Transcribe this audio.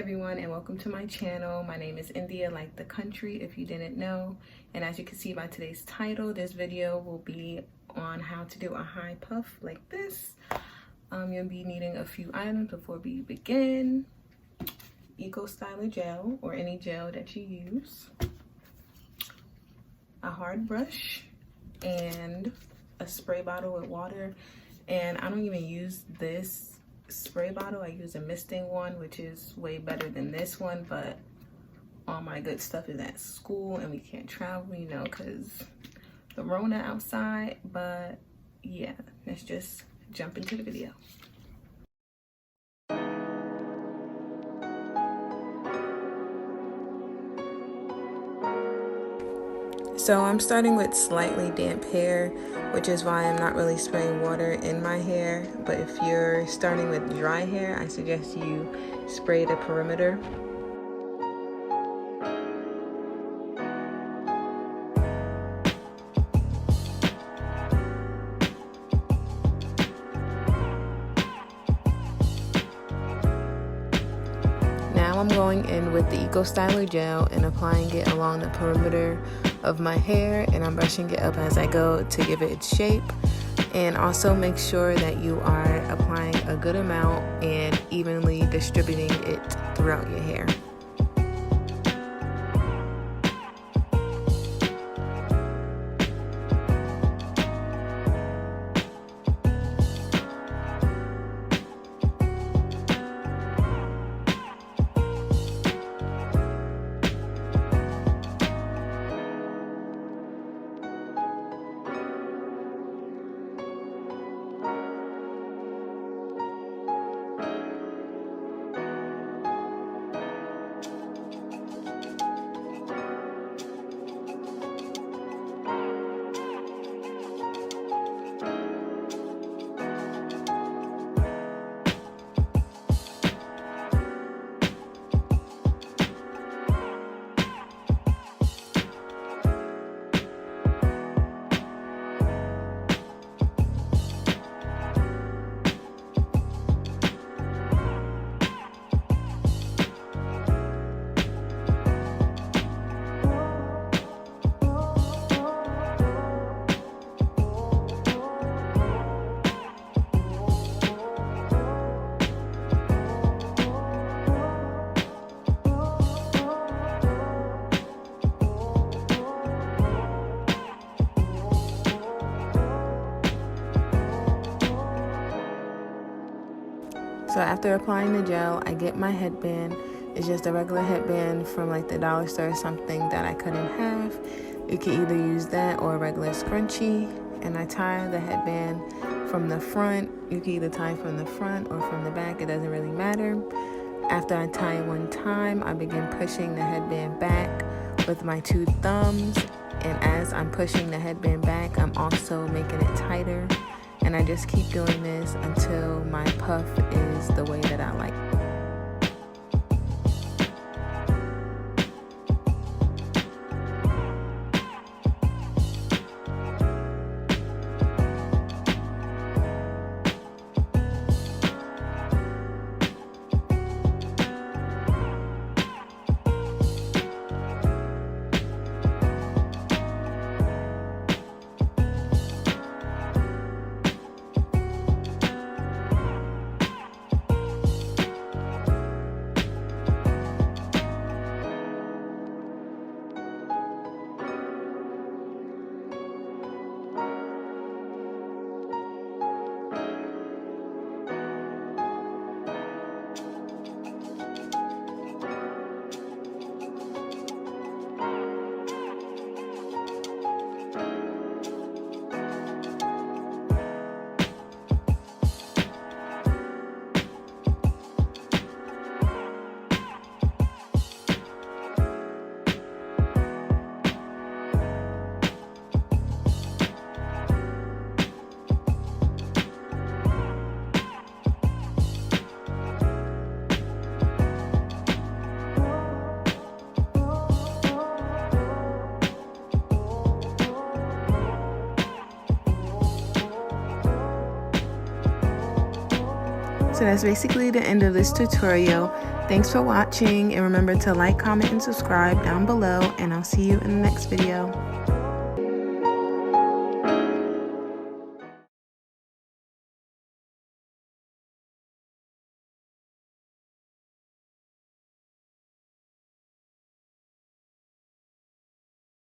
everyone, and welcome to my channel. My name is India, like the country, if you didn't know. And as you can see by today's title, this video will be on how to do a high puff like this. You'll be needing a few items before we begin. Eco Styler gel, or any gel that you use, a hard brush, and a spray bottle with water. And I don't even use this spray bottle. I use a misting one, which is way better than this one, but all my good stuff is at school and we can't travel, you know, because the Rona outside. But yeah, let's just jump into the video. So I'm starting with slightly damp hair, which is why I'm not really spraying water in my hair. But if you're starting with dry hair, I suggest you spray the perimeter. Now I'm going in with the Eco Styler gel and applying it along the perimeter of my hair, and I'm brushing it up as I go to give it its shape. And also make sure that you are applying a good amount and evenly distributing it throughout your hair. So after applying the gel, I get my headband. It's just a regular headband from like the dollar store or something that I cut in half. You can either use that or a regular scrunchie. And I tie the headband from the front. You can either tie from the front or from the back. It doesn't really matter. After I tie one time, I begin pushing the headband back with my two thumbs. And as I'm pushing the headband back, I'm also making it tighter. And I just keep doing this until my puff is the way that I like. So that's basically the end of this tutorial. Thanks for watching, and remember to like, comment, and subscribe down below, and I'll see you in the next video.